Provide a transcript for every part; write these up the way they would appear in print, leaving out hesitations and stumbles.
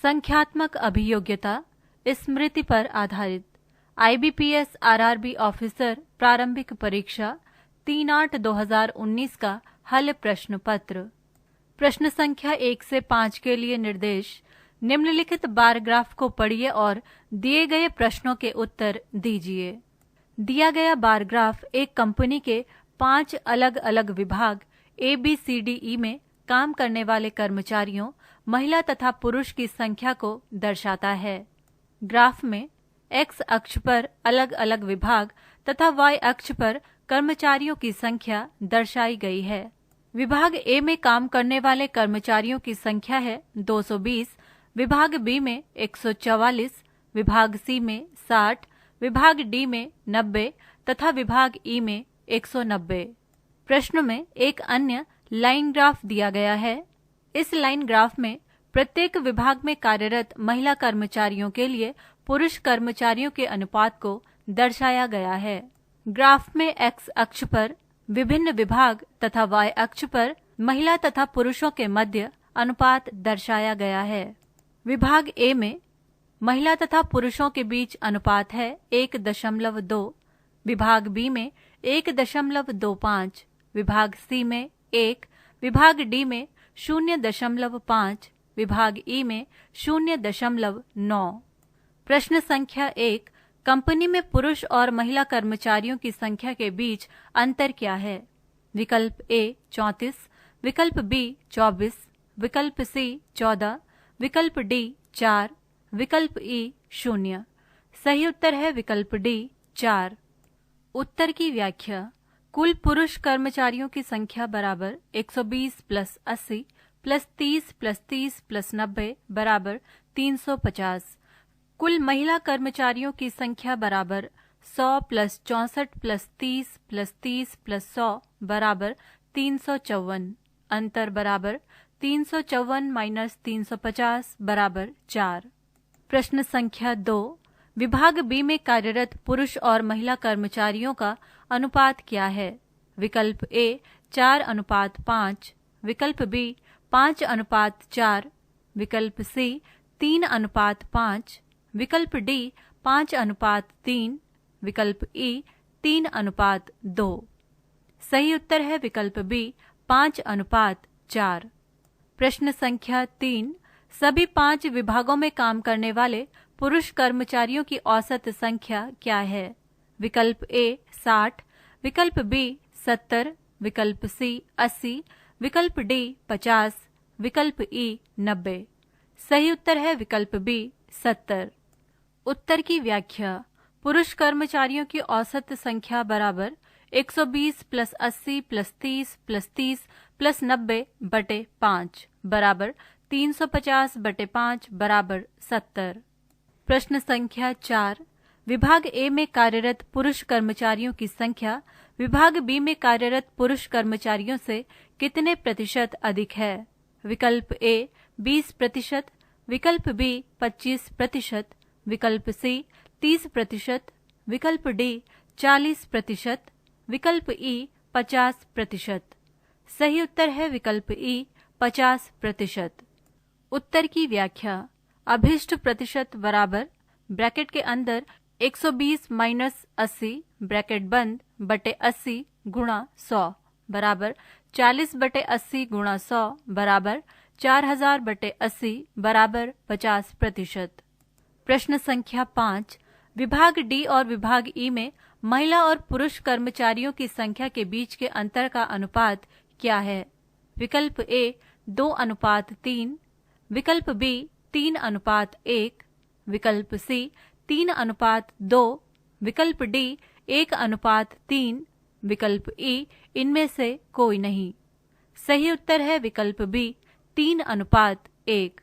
संख्यात्मक अभियोग्यता स्मृति पर आधारित IBPS RRB ऑफिसर प्रारंभिक परीक्षा 3/8/2019 का हल प्रश्न पत्र। प्रश्न संख्या 1 से 5 के लिए निर्देश। निम्नलिखित बार ग्राफ को पढ़िए और दिए गए प्रश्नों के उत्तर दीजिए। दिया गया बार ग्राफ एक कंपनी के 5 अलग अलग विभाग ABCDE में काम करने वाले कर्मचारियों, महिला तथा पुरुष की संख्या को दर्शाता है। ग्राफ में X अक्ष पर अलग अलग विभाग तथा Y अक्ष पर कर्मचारियों की संख्या दर्शाई गई है। विभाग A में काम करने वाले कर्मचारियों की संख्या है 220, विभाग B में 144, विभाग C में 60, विभाग D में 90 तथा विभाग E में 190। प्रश्न में एक अन्य लाइन ग्राफ दिया गया है। इस लाइन ग्राफ में प्रत्येक विभाग में कार्यरत महिला कर्मचारियों के लिए पुरुष कर्मचारियों के अनुपात को दर्शाया गया है। ग्राफ में X अक्ष पर विभिन्न विभाग तथा Y अक्ष पर महिला तथा पुरुषों के मध्य अनुपात दर्शाया गया है। विभाग A में महिला तथा पुरुषों के बीच अनुपात है 1.2, विभाग B में 1.25, विभाग C में 1, विभाग D में 0.5, विभाग E में 0.9। प्रश्न संख्या 1, कंपनी में पुरुष और महिला कर्मचारियों की संख्या के बीच अंतर क्या है? विकल्प A 34, विकल्प B 24, विकल्प C 14, विकल्प D 4, विकल्प E 0। सही उत्तर है विकल्प D 4। उत्तर की व्याख्या। कुल पुरुष कर्मचारियों की संख्या बराबर 120 + 80 + 30 + 30 + 90 बराबर 350। कुल महिला कर्मचारियों की संख्या बराबर 100 + 64 + 30 + 30 + 100 बराबर 354। अंतर बराबर 354 - 350 बराबर 4। प्रश्न संख्या 2, विभाग B में कार्यरत पुरुष और महिला कर्मचारियों का अनुपात क्या है? विकल्प A 4:5, विकल्प B 5:4, विकल्प C 3:5, विकल्प D 5:3, विकल्प E 3:2। सही उत्तर है विकल्प B 5:4। प्रश्न संख्या 3, सभी 5 विभागों में काम करने वाले पुरुष कर्मचारियों की औसत संख्या क्या है? विकल्प A 60, विकल्प B 70, विकल्प C 80, विकल्प D 50, विकल्प E 90। सही उत्तर है विकल्प B 70। उत्तर की व्याख्या। पुरुष कर्मचारियों की औसत संख्या बराबर 120 + 80 + 30 + 30 + 90/5 बराबर 350/5 बराबर 70। प्रश्न संख्या 4, विभाग A में कार्यरत पुरुष कर्मचारियों की संख्या विभाग B में कार्यरत पुरुष कर्मचारियों से कितने प्रतिशत अधिक है? विकल्प A 20%, विकल्प B 25%, विकल्प C 30%, विकल्प D 40%, विकल्प E 50%। सही उत्तर है विकल्प E 50%। उत्तर की व्याख्या। अभिष्ट प्रतिशत बराबर ब्रैकेट के अंदर 120 - 80 ब्रैकेट बंद बटे 80 गुणा 100 बराबर 40/80 गुणा 100 बराबर 4000/80 बराबर 50%। प्रश्न संख्या 5, विभाग D और विभाग E में महिला और पुरुष कर्मचारियों की संख्या के बीच के अंतर का अनुपात क्या है? विकल्प A 2:3, विकल्प B 3:1, विकल्प C 3:2, विकल्प D 1:3, विकल्प E इनमें से कोई नहीं। सही उत्तर है विकल्प B 3:1।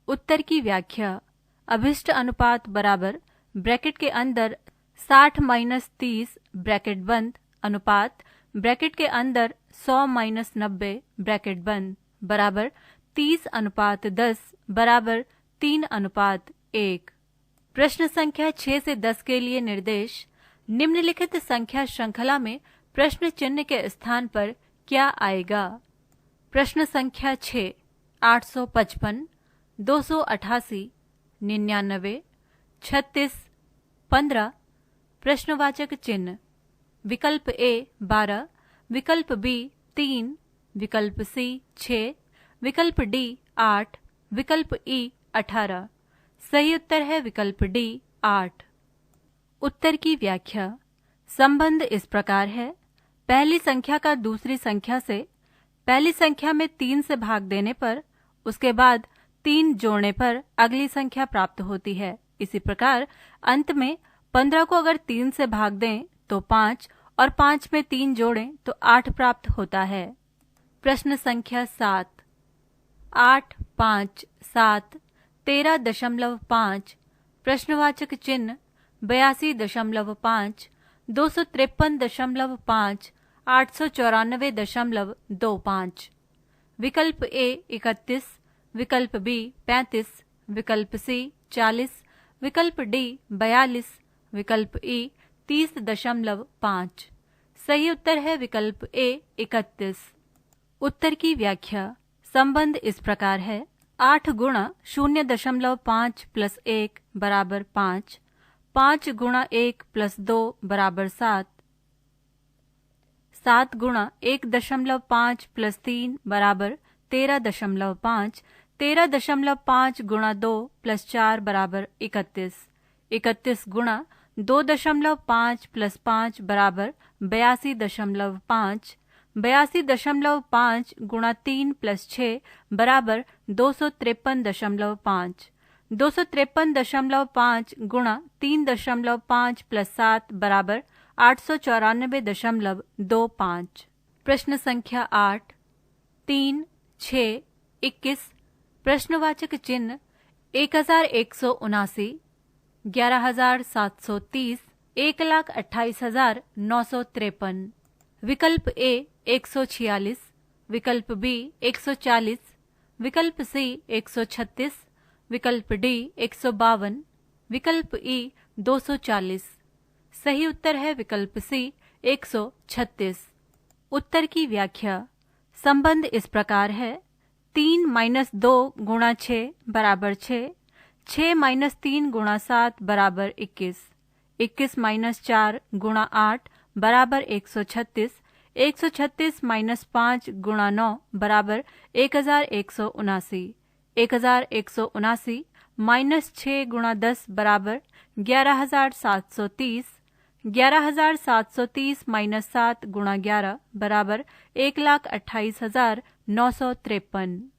उत्तर की व्याख्या। अभिष्ट अनुपात बराबर ब्रैकेट के अंदर 60 - 30 ब्रैकेट बंद अनुपात ब्रैकेट के अंदर 100 - 90 ब्रैकेट बंद बराबर 30:10 बराबर 3:1। प्रश्न संख्या 6 से 10 के लिए निर्देश। निम्नलिखित संख्या श्रृंखला में प्रश्न चिन्ह के स्थान पर क्या आएगा? प्रश्न संख्या 6, 855, 288, 99, 36, 15। प्रश्नवाचक चिन्ह। विकल्प ए 12, विकल्प बी 3, विकल्प सी 6, विकल्प डी 8, विकल्प ई 18। सही उत्तर है विकल्प डी 8। उत्तर की व्याख्या। संबंध इस प्रकार है। पहली संख्या का दूसरी संख्या से पहली संख्या में 3 से भाग देने पर उसके बाद 3 जोड़ने पर अगली संख्या प्राप्त होती है। इसी प्रकार अंत में 15 को अगर 3 से भाग दें तो 5 और 5 में 3 जोड़ें तो 8 प्राप्त होता है। प्रश्न संख्या 7। 8, 5, 7, 13.5। प्रश्नवाचक चिन्ह 82.5, 253.5, 894.25। विकल्प ए 31, विकल्प बी 35, विकल्प सी 40, विकल्प डी 42, विकल्प ई 30.5। सही उत्तर है विकल्प ए 31। उत्तर की व्याख्या। संबंध इस प्रकार है। 8 गुणा 0.5 प्लस 1 बराबर 5, 5 गुणा 1 प्लस 2 बराबर 7, 7 गुणा 1.5 प्लस 3 बराबर 13.5, 13.5 गुणा 2 प्लस 4 बराबर 31, 31 गुणा 2.5 प्लस 5 बराबर 82.5, 82.5 गुणा 3 प्लस 6 बराबर 253.5, 253.5 गुणा 3.5 प्लस 7 बराबर 894.25। प्रश्न संख्या 8। 3, 6, 21। प्रश्नवाचक चिन्ह 1179, 11,730, 1,28,953। विकल्प ए 146, विकल्प बी 140, विकल्प सी 136, विकल्प डी 152, विकल्प ई 240। सही उत्तर है विकल्प सी 136। उत्तर की व्याख्या। संबंध इस प्रकार है। 3 - 2 गुणा 6 बराबर 6, 6 - 3 गुणा 7 बराबर 21, 21 - 4 गुणा 8 बराबर 136, 136 - 5 गुणा 9 बराबर 1179, 1179 - 6 गुणा 10 बराबर 11,730, 11,730 - 7 गुणा 11 बराबर 1,28,953।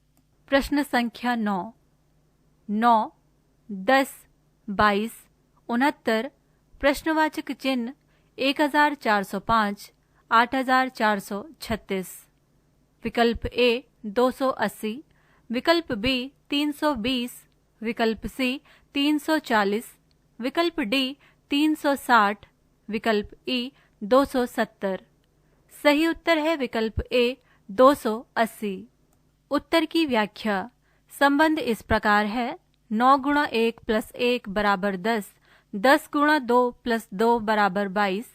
प्रश्न संख्या 9। 9, 10, 22, 69। प्रश्नवाचक चिन्ह 1405, 8,436। विकल्प ए 280, विकल्प बी 320, विकल्प सी 340, विकल्प डी 360, विकल्प ई 270। सही उत्तर है विकल्प ए 280। उत्तर की व्याख्या। संबंध इस प्रकार है। 9 गुणा 1 प्लस 1 बराबर 10, 10 गुणा 2 प्लस 2 बराबर 22,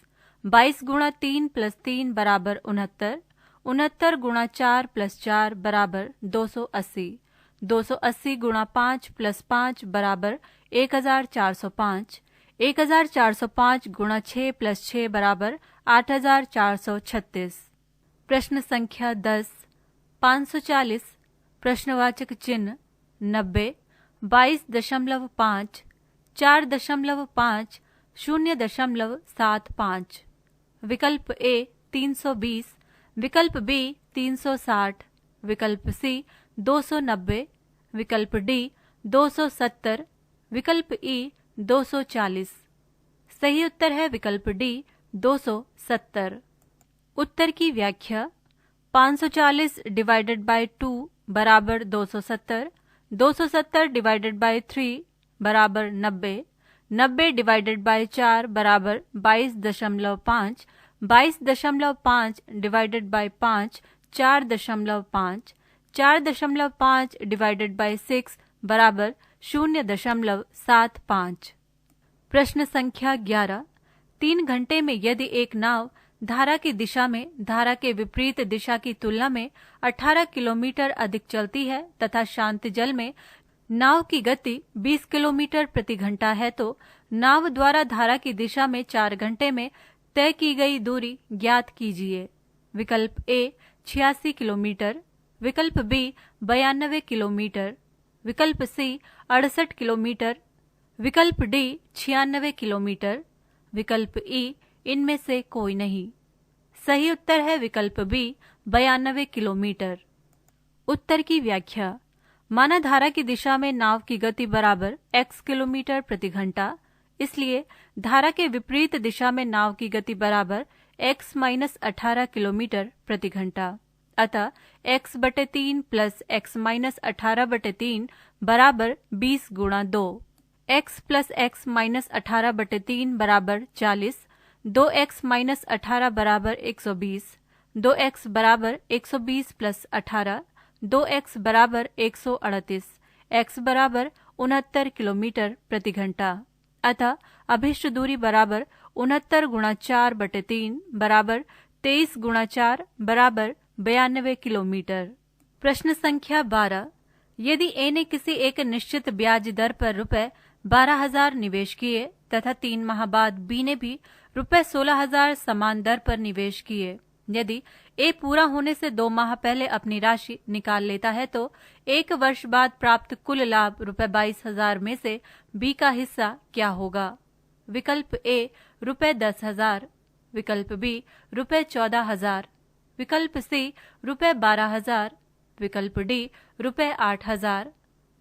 22 गुणा 3 प्लस 3 बराबर 69, 69 गुणा 4 प्लस 4 बराबर 280, 280 गुणा 5 प्लस 5 बराबर 1405, 1405 गुणा 6 प्लस 6 बराबर 8,436। प्रश्न संख्या 10। 540। प्रश्नवाचक चिन्ह 90, 22.5, 4.5, 0.75। विकल्प ए 320, विकल्प बी 360, विकल्प सी 290, विकल्प डी 270, विकल्प ई 240। सही उत्तर है विकल्प डी 270। उत्तर की व्याख्या। 540 डिवाइडेड बाय 2 बराबर 270, 270 डिवाइडेड बाय 3 बराबर 90, 90 डिवाइडेड बाय 4 बराबर 22.5, 22.5 डिवाइडेड बाय 5 4.5, 4.5 डिवाइडेड बाय 6 बराबर 0.75। प्रश्न संख्या 11। 3 घंटे में यदि एक नाव धारा की दिशा में धारा के विपरीत दिशा की तुलना में 18 किलोमीटर अधिक चलती है तथा शांत जल में नाव की गति 20 किलोमीटर प्रति घंटा है तो नाव द्वारा धारा की दिशा में 4 घंटे में तय की गई दूरी ज्ञात कीजिए। विकल्प ए 86 किलोमीटर, विकल्प बी 92 किलोमीटर, विकल्प सी 68 किलोमीटर, विकल्प डी 96 किलोमीटर, विकल्प ई इनमें से कोई नहीं। सही उत्तर है विकल्प बी 92 किलोमीटर। उत्तर की व्याख्या। माना धारा की दिशा में नाव की गति बराबर x किलोमीटर प्रति घंटा, इसलिए धारा के विपरीत दिशा में नाव की गति बराबर x माइनस 18 किलोमीटर प्रति घंटा। अतः x बटे 3 प्लस x माइनस 18 बटे 3 बराबर 20 गुणा 2। x प्लस x माइनस 18 बटे 3 बराबर 40, 2x माइनस 18 बराबर 120, 2x बराबर 120 प्लस 18, 2x बराबर 138, x बराबर 69 किलोमीटर प्रति घंटा। अतः अभिष्ट दूरी बराबर 69 गुणा 4 बटे 3 बराबर 23 गुणा 4 बराबर 92 किलोमीटर। प्रश्न संख्या 12। यदि ए ने किसी एक निश्चित ब्याज दर पर रुपए 12,000 निवेश किए तथा 3 माह बाद बी ने भी रुपए 16,000 समान दर पर निवेश किए, यदि ए पूरा होने से 2 माह पहले अपनी राशि निकाल लेता है तो 1 वर्ष बाद प्राप्त कुल लाभ रुपए 22,000 में से बी का हिस्सा क्या होगा? विकल्प ए रुपए 10,000, विकल्प बी रुपए 14,000, विकल्प सी रुपए 12,000, विकल्प डी रुपए 8,000,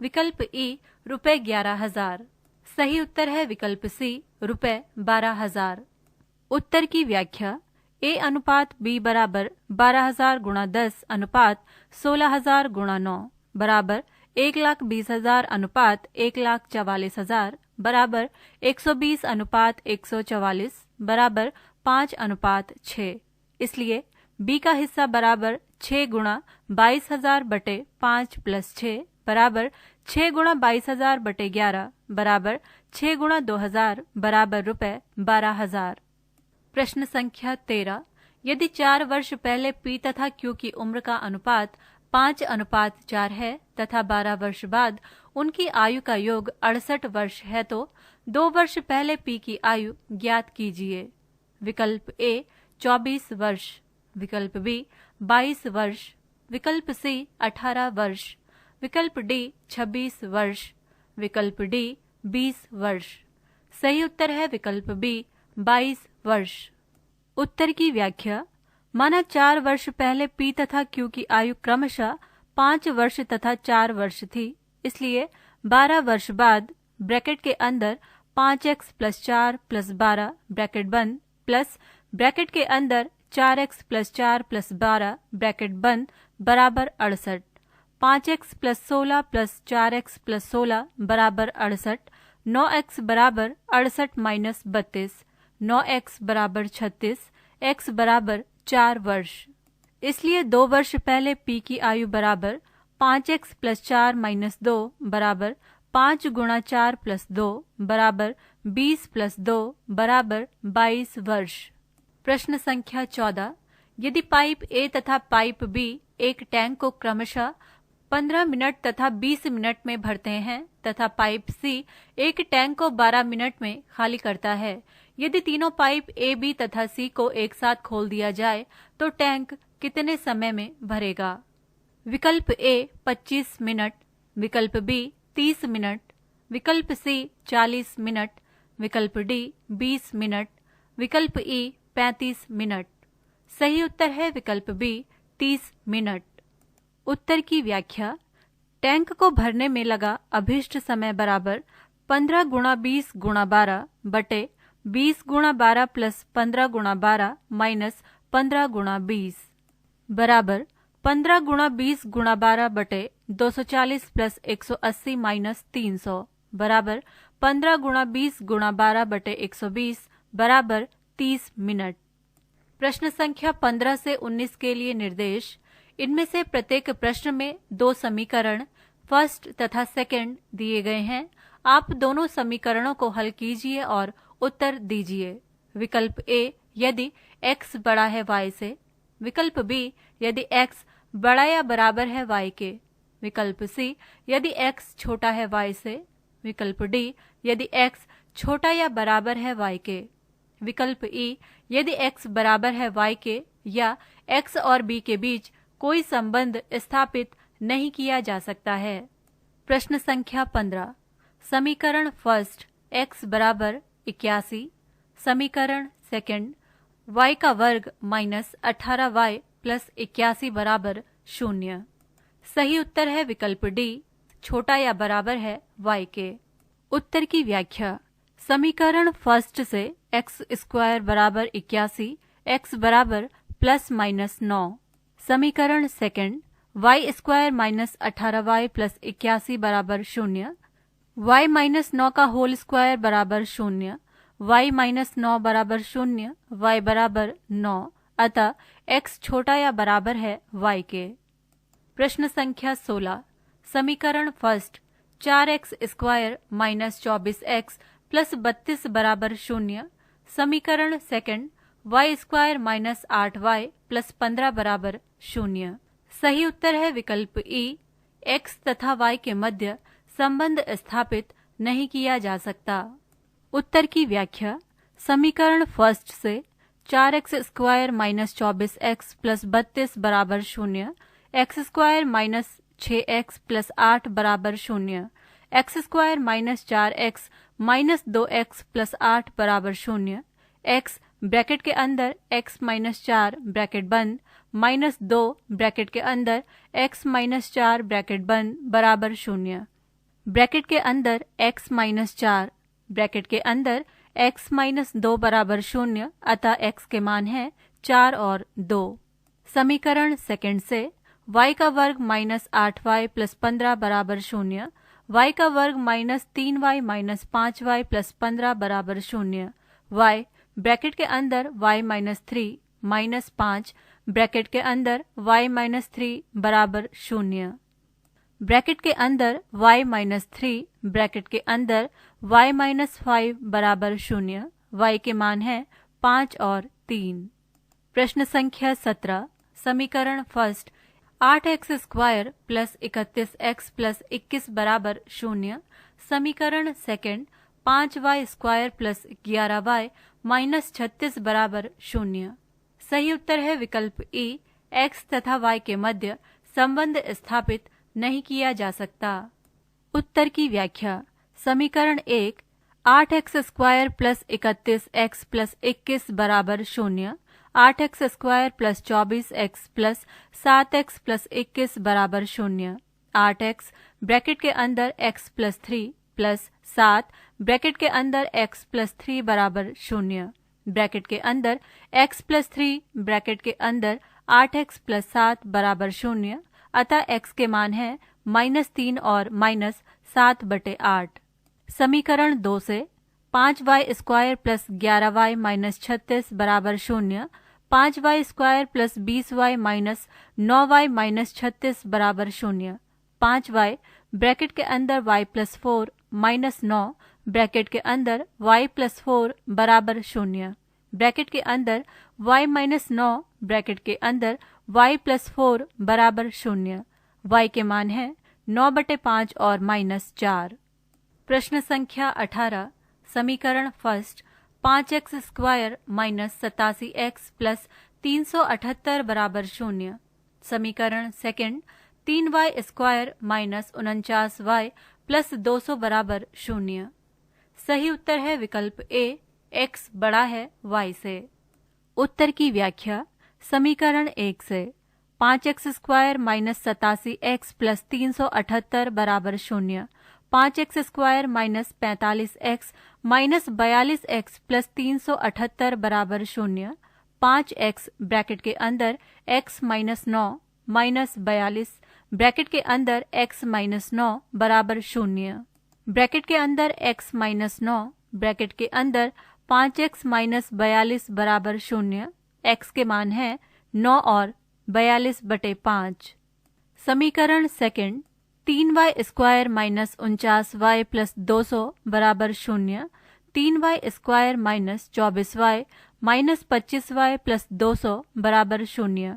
विकल्प ई रुपए 11,000। सही उत्तर है विकल्प सी रुपए 12,000। उत्तर की व्याख्या। ए अनुपात बी बराबर 12,000 गुणा 10 अनुपात 16,000 गुणा 9 बराबर 1,20,000 अनुपात 1,44,000 बराबर 120 अनुपात 144 बराबर 5 अनुपात 6। इसलिए बी का हिस्सा बराबर 6 गुणा 22,000 बटे 5 प्लस 6 बराबर 6 गुणा 22,000 बटे 11 बराबर 6 गुणा 2,000 बराबर रुपए 12,000। प्रश्न संख्या 13। यदि 4 वर्ष पहले पी तथा क्यू की उम्र का अनुपात 5:4 है तथा 12 वर्ष बाद उनकी आयु का योग 68 वर्ष है तो 2 वर्ष पहले पी की आयु ज्ञात कीजिए। विकल्प ए 24 वर्ष, विकल्प बी 22 वर्ष, विकल्प सी 18 वर्ष, विकल्प डी 26 वर्ष, विकल्प डी 20 वर्ष। सही उत्तर है विकल्प बी 22 वर्ष। उत्तर की व्याख्या। माना 4 वर्ष पहले पी तथा क्यू की आयु क्रमशः 5 वर्ष तथा 4 वर्ष थी, इसलिए 12 वर्ष बाद ब्रैकेट के अंदर 5x प्लस 4 प्लस 12 ब्रैकेट बंद प्लस ब्रैकेट के अंदर 4x प्लस 4 प्लस 12 ब्रैकेट बंद बराबर 68, 5x plus 16 plus 4x plus 16 बराबर 68, 9x बराबर 68 माइनस 32, 9x बराबर 36, x बराबर 4 वर्ष। इसलिए 2 वर्ष पहले p की आयु बराबर 5x प्लस 4 माइनस 2 बराबर 5 गुणा 4 प्लस 2 बराबर 20 प्लस 2 बराबर 22 वर्ष। प्रश्न संख्या 14। यदि पाइप ए तथा पाइप बी एक टैंक को क्रमशः 15 मिनट तथा 20 मिनट में भरते हैं तथा पाइप सी एक टैंक को 12 मिनट में खाली करता है, यदि तीनों पाइप ए बी तथा सी को एक साथ खोल दिया जाए तो टैंक कितने समय में भरेगा? विकल्प ए 25 मिनट, विकल्प बी 30 मिनट, विकल्प सी 40 मिनट, विकल्प डी 20 मिनट, विकल्प ई 35 मिनट। सही उत्तर है विकल्प बी 30 मिनट। उत्तर की व्याख्या। टैंक को भरने में लगा अभिष्ट समय बराबर 15 गुणा 20 गुणा 12 बटे 20 गुणा 12 प्लस 15 गुणा 12 माइनस 15 गुणा 20 बराबर 15 गुणा 20 गुणा 12 बटे 240 प्लस 180 माइनस 300 बराबर 15 गुणा 20 गुणा 12 बटे 120 बराबर 30 मिनट। प्रश्न संख्या 15 से 19 के लिए निर्देश। इनमें से प्रत्येक प्रश्न में 2 समीकरण फर्स्ट तथा सेकंड दिए गए हैं। आप दोनों समीकरणों को हल कीजिए और उत्तर दीजिए। विकल्प ए यदि x बड़ा है y से, विकल्प बी यदि x बड़ा या बराबर है y के, विकल्प सी यदि x छोटा है y से, विकल्प डी यदि x छोटा या बराबर है y के, विकल्प ई यदि x बराबर है y के या x और b के बीच कोई संबंध स्थापित नहीं किया जा सकता है। प्रश्न संख्या 15। समीकरण फर्स्ट x बराबर 81, समीकरण सेकंड y का वर्ग माइनस 18y प्लस 81 बराबर 0। सही उत्तर है विकल्प डी, छोटा या बराबर है y के। उत्तर की व्याख्या। समीकरण फर्स्ट से x स्क्वायर बराबर 81, x बराबर प्लस माइनस 9। समीकरण second y square minus 18y plus 81 बराबर 0, y माइनस 9 का होल स्क्वायर बराबर 0, y माइनस 9 बराबर 0, y बराबर 9, अतः x छोटा या बराबर है y के। प्रश्न संख्या 16। समीकरण first 4x square minus 24x plus 32 बराबर 0, समीकरण second y square minus 8y plus 15 बराबर 0। सही उत्तर है विकल्प ई, x तथा y के मध्य संबंध स्थापित नहीं किया जा सकता। उत्तर की व्याख्या। समीकरण फर्स्ट से 4x square minus 24x plus 32 बराबर 0, x square minus 6x plus 8 बराबर 0, x square minus 4x minus 2x plus 8 बराबर 0, x ब्रैकेट के अंदर x माइनस 4 ब्रैकेट बंद माइनस 2 ब्रैकेट के अंदर x माइनस 4 ब्रैकेट बंद बराबर 0, ब्रैकेट के अंदर x माइनस 4 ब्रैकेट के अंदर x माइनस 2 बराबर 0, अतः x के मान है 4 और 2। समीकरण सेकंड से y का वर्ग माइनस 8y प्लस 15 बराबर 0, y का वर्ग minus 3y minus 5y plus 15 बराबर 0, y ब्रैकेट के अंदर y माइनस 3 माइनस 5 ब्रैकेट के अंदर y माइनस 3 बराबर 0, ब्रैकेट के अंदर y माइनस 3 ब्रैकेट के अंदर y माइनस 5 बराबर 0, y के मान है 5 और 3। प्रश्न संख्या 17। समीकरण first 8x square plus 31x plus 21 बराबर 0, समीकरण second 5y square plus 11y minus 36 बराबर 0। सही उत्तर है विकल्प ई, x तथा y के मध्य संबंध स्थापित नहीं किया जा सकता। उत्तर की व्याख्या। समीकरण 1 8x square plus 31x plus 21 बराबर 0, 8x square plus 24x plus 7x plus 21 बराबर 0, 8x ब्रैकेट के अंदर x प्लस 3 प्लस 7 ब्रैकेट के अंदर x प्लस 3 बराबर 0, ब्रैकेट के अंदर x प्लस 3 ब्रैकेट के अंदर 8x प्लस 7 बराबर 0, अतः x के मान है -3 और -7/8। समीकरण 2 से 5y square plus 11y minus 36 बराबर 0, 5y square plus 20y minus 9y minus 36 बराबर 0, 5y ब्रैकेट के अंदर y प्लस 4 माइनस 9 ब्रैकेट के अंदर y प्लस 4 बराबर 0, ब्रैकेट के अंदर y माइनस 9 ब्रैकेट के अंदर y प्लस 4 बराबर 0, y के मान है 9/5 और -4। प्रश्न संख्या 18। समीकरण first 5x square minus 87x plus 378 बराबर 0, समीकरण second 3y square minus 49y plus 200 बराबर 0। सही उत्तर है विकल्प ए, x बड़ा है y से। उत्तर की व्याख्या। समीकरण 1 से 5x square minus 87x plus 378 बराबर 0, 5x square minus 45x minus 42x plus 378 बराबर 0, 5x ब्रैकेट के अंदर x माइनस 9 माइनस 42 ब्रैकेट के अंदर x माइनस 9 बराबर 0, ब्रैकेट के अंदर x माइनस 9 ब्रैकेट के अंदर 5x माइनस 42 बराबर 0, x के मान है 9 और 42/5। समीकरण second 3y square minus 49y plus 200 बराबर 0, 3y square minus 24y minus 25y plus 200 बराबर 0,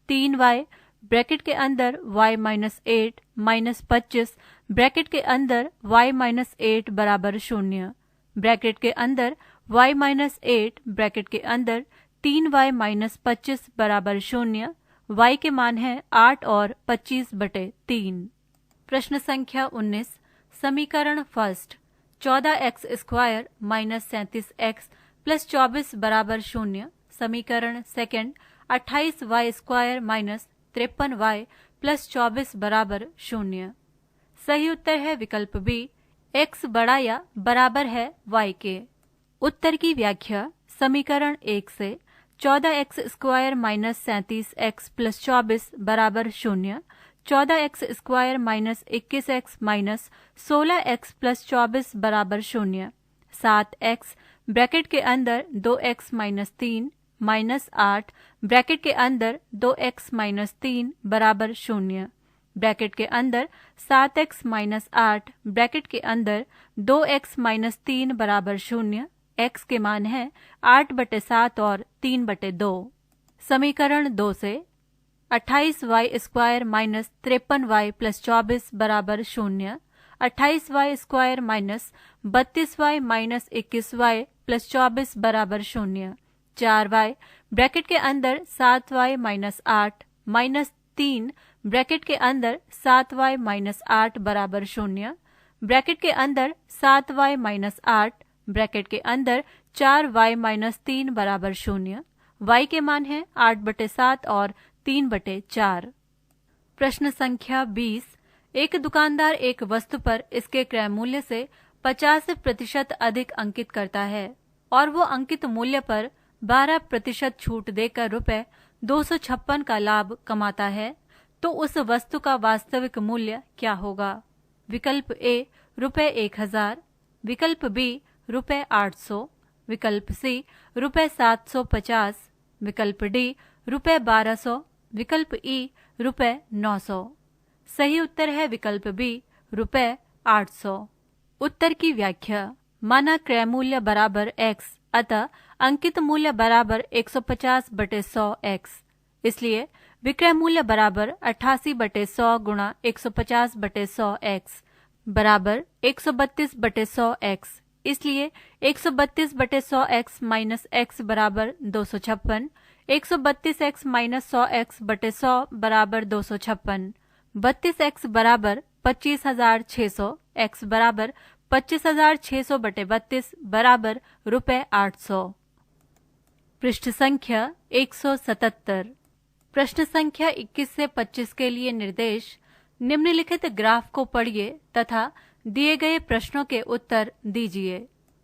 3y ब्रैकेट के अंदर y माइनस 8 माइनस 25 ब्रैकेट के अंदर y माइनस 8 बराबर 0, ब्रैकेट के अंदर y माइनस 8 ब्रैकेट के अंदर 3y माइनस 25 बराबर 0। y के मान है 8 और 25/3। प्रश्न संख्या 19, समीकरण first 14x square minus 37x plus 24 बराबर 0। समीकरण second 28y square minus 53y plus 24 बराबर 0। सही उत्तर है विकल्प बी, x बड़ा या बराबर है y के। उत्तर की व्याख्या समीकरण 1 से 14x square minus 37x plus 24 बराबर 0, 14x square minus 21x minus 16x plus 24 बराबर 0, 7x ब्रैकेट के अंदर 2x माइनस 3 माइनस 8 ब्रैकेट के अंदर 2x माइनस 3 बराबर 0, ब्रैकेट के अंदर 7x माइनस 8 ब्रैकेट के अंदर 2x माइनस 3 बराबर 0। x के मान है 8/7 और 3/2। समीकरण 2 से 28y square minus 53y plus 24 बराबर 0, 28y square minus 32y minus 21y plus 24 बराबर 0, 4y ब्रैकेट के अंदर 7y माइनस 8 माइनस 3 ब्रैकेट के अंदर 7y माइनस 8 बराबर 0, ब्रैकेट के अंदर 7y माइनस 8 ब्रैकेट के अंदर 4y माइनस 3 बराबर 0। y के मान है 8/7 और 3/4। प्रश्न संख्या 20, एक दुकानदार एक वस्तु पर इसके क्रय मूल्य से 50% अधिक अंकित करता है और वो अंकित मूल्य पर 12% छूट देकर ₹256 का लाभ कमाता है, तो उस वस्तु का वास्तविक मूल्य क्या होगा? विकल्प ए ₹1000, विकल्प बी ₹800, विकल्प सी ₹750, विकल्प डी ₹1200, विकल्प ई ₹900। सही उत्तर है विकल्प बी ₹800। उत्तर की व्याख्या, माना क्रय मूल्य बराबर x, अतः अंकित मूल्य बराबर 150/100x, इसलिए विक्रय मूल्य बराबर 88/100 गुणा 150/100x बराबर 132/100x, इसलिए 132/100x माइनस x बराबर 256, 132x माइनस 100x/100 बराबर 256, 32x बराबर 25,600, x बराबर 25,600/32 बराबर ₹800। पृष्ठ संख्या 177। प्रश्न संख्या 21 से 25 के लिए निर्देश, निम्नलिखित ग्राफ को पढ़िए तथा दिए गए प्रश्नों के उत्तर दीजिए।